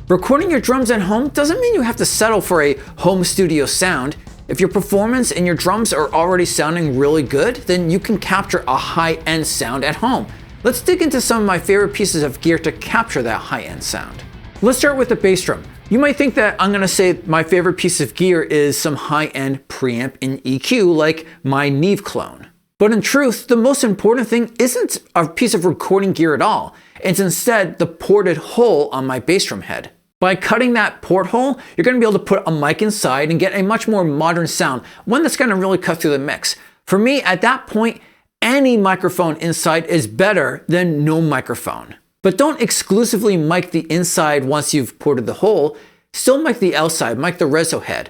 Recording your drums at home doesn't mean you have to settle for a home studio sound. If your performance and your drums are already sounding really good, then you can capture a high-end sound at home. Let's dig into some of my favorite pieces of gear to capture that high-end sound. Let's start with the bass drum. You might think that I'm gonna say my favorite piece of gear is some high-end preamp and EQ like my Neve clone. But in truth, the most important thing isn't a piece of recording gear at all. It's instead the ported hole on my bass drum head. By cutting that porthole, you're going to be able to put a mic inside and get a much more modern sound, one that's going to really cut through the mix. For me, at that point, any microphone inside is better than no microphone. But don't exclusively mic the inside once you've ported the hole, still mic the outside, mic the reso head.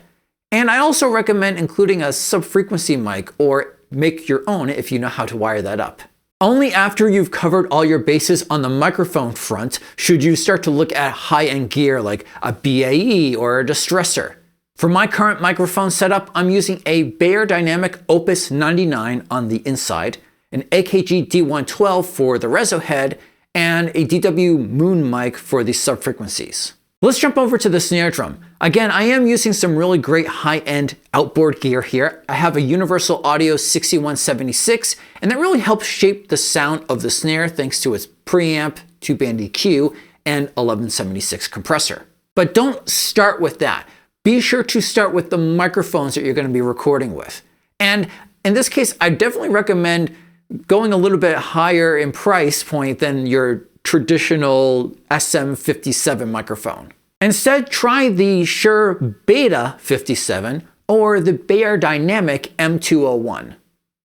And I also recommend including a sub-frequency mic or make your own if you know how to wire that up. Only after you've covered all your bases on the microphone front should you start to look at high-end gear like a BAE or a distressor. For my current microphone setup, I'm using a Beyerdynamic Opus 99 on the inside, an AKG D112 for the reso head, and a DW Moon mic for the sub-frequencies. Let's jump over to the snare drum. Again, I am using some really great high-end outboard gear here. I have a Universal Audio 6176, and that really helps shape the sound of the snare thanks to its preamp, 2-band EQ, and 1176 compressor. But don't start with that. Be sure to start with the microphones that you're going to be recording with. And in this case, I definitely recommend going a little bit higher in price point than your traditional SM57 microphone. Instead, try the Shure Beta 57 or the Beyerdynamic M201.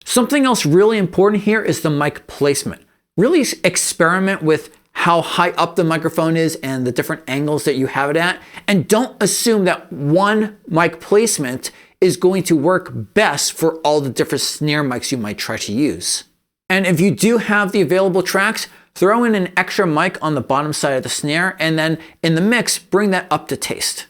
Something else really important here is the mic placement. Really experiment with how high up the microphone is and the different angles that you have it at, and don't assume that one mic placement is going to work best for all the different snare mics you might try to use. And if you do have the available tracks, throw in an extra mic on the bottom side of the snare, and then in the mix, bring that up to taste.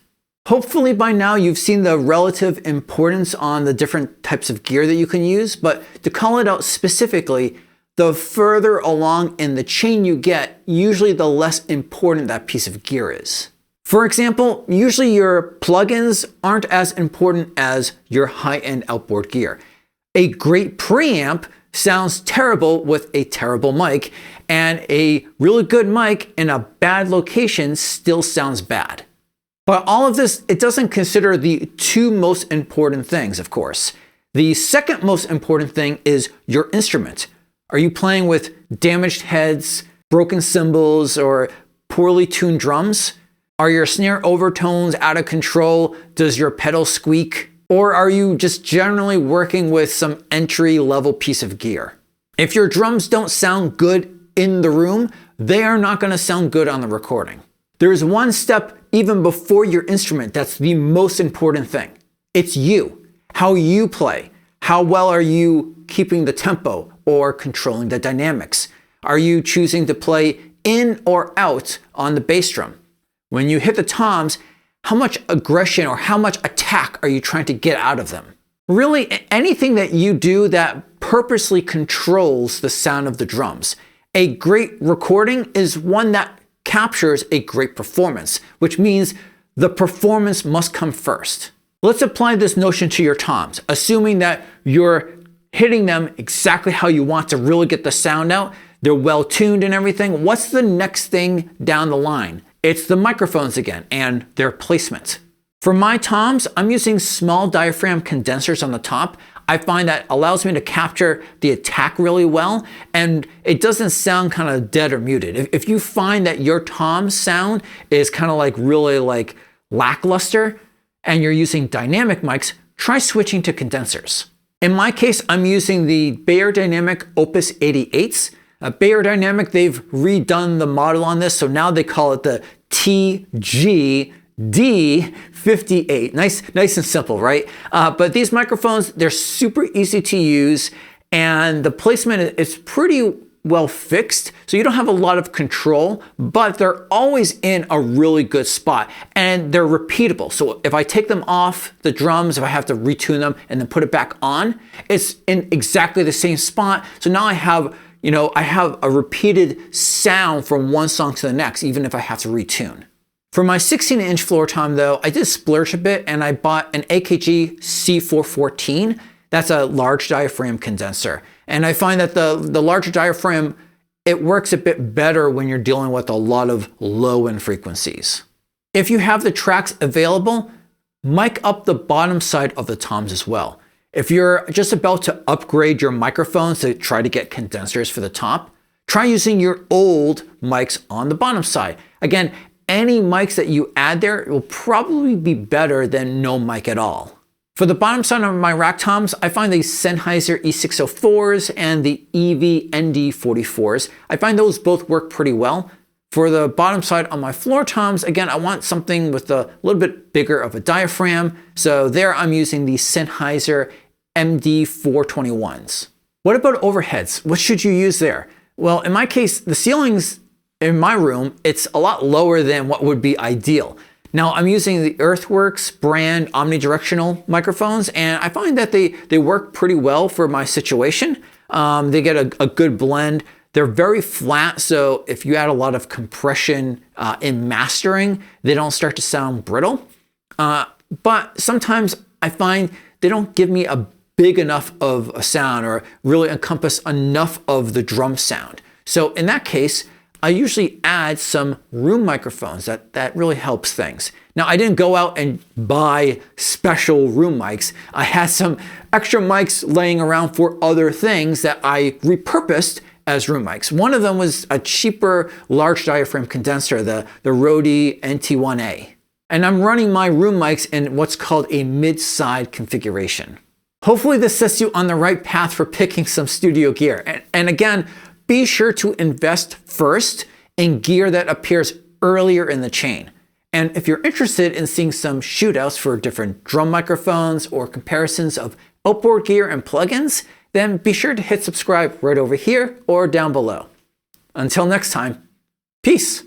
Hopefully by now you've seen the relative importance on the different types of gear that you can use, but to call it out specifically, the further along in the chain you get, usually the less important that piece of gear is. For example, usually your plugins aren't as important as your high-end outboard gear. A great preamp sounds terrible with a terrible mic, and a really good mic in a bad location still sounds bad. But all of this, it doesn't consider the two most important things, of course. The second most important thing is your instrument. Are you playing with damaged heads, broken cymbals, or poorly tuned drums? Are your snare overtones out of control? Does your pedal squeak? Or are you just generally working with some entry-level piece of gear? If your drums don't sound good in the room, they are not going to sound good on the recording. There's one step even before your instrument that's the most important thing. It's you. How you play. How well are you keeping the tempo or controlling the dynamics? Are you choosing to play in or out on the bass drum? When you hit the toms, how much aggression or how much attack are you trying to get out of them? Really, anything that you do that purposely controls the sound of the drums. A great recording is one that captures a great performance, which means the performance must come first. Let's apply this notion to your toms, assuming that you're hitting them exactly how you want to really get the sound out. They're well tuned and everything. What's the next thing down the line? It's the microphones again and their placement. For my toms, I'm using small diaphragm condensers on the top. I find that allows me to capture the attack really well, and it doesn't sound kind of dead or muted. If you find that your tom sound is kind of like really like lackluster and you're using dynamic mics, try switching to condensers. In my case, I'm using the Beyerdynamic Opus 88s. Beyerdynamic, they've redone the model on this, so now they call it the TGD58. Nice and simple, right? But these microphones, they're super easy to use, and the placement is pretty well fixed, so you don't have a lot of control, but they're always in a really good spot, and they're repeatable. So if I take them off the drums, if I have to retune them and then put it back on, it's in exactly the same spot. So now I have a repeated sound from one song to the next, even if I have to retune. For my 16-inch floor tom though, I did splurge a bit and I bought an AKG C414. That's a large diaphragm condenser. And I find that the larger diaphragm, it works a bit better when you're dealing with a lot of low end frequencies. If you have the tracks available, mic up the bottom side of the toms as well. If you're just about to upgrade your microphones to try to get condensers for the top, try using your old mics on the bottom side. Again, any mics that you add there will probably be better than no mic at all. For the bottom side of my rack toms, I find the Sennheiser E604s and the EV ND44s. I find those both work pretty well. For the bottom side on my floor toms, again, I want something with a little bit bigger of a diaphragm. So there I'm using the Sennheiser MD421s. What about overheads? What should you use there? Well, in my case, the ceilings in my room, it's a lot lower than what would be ideal. Now I'm using the Earthworks brand omnidirectional microphones, and I find that they work pretty well for my situation. They get a good blend. They're very flat, so if you add a lot of compression in mastering, they don't start to sound brittle. But sometimes I find they don't give me a big enough of a sound or really encompass enough of the drum sound. So in that case, I usually add some room microphones. That really helps things. Now, I didn't go out and buy special room mics. I had some extra mics laying around for other things that I repurposed as room mics. One of them was a cheaper large diaphragm condenser, the Rode NT1A. And I'm running my room mics in what's called a mid-side configuration. Hopefully this sets you on the right path for picking some studio gear. And again, be sure to invest first in gear that appears earlier in the chain. And if you're interested in seeing some shootouts for different drum microphones or comparisons of outboard gear and plugins, then be sure to hit subscribe right over here or down below. Until next time, peace.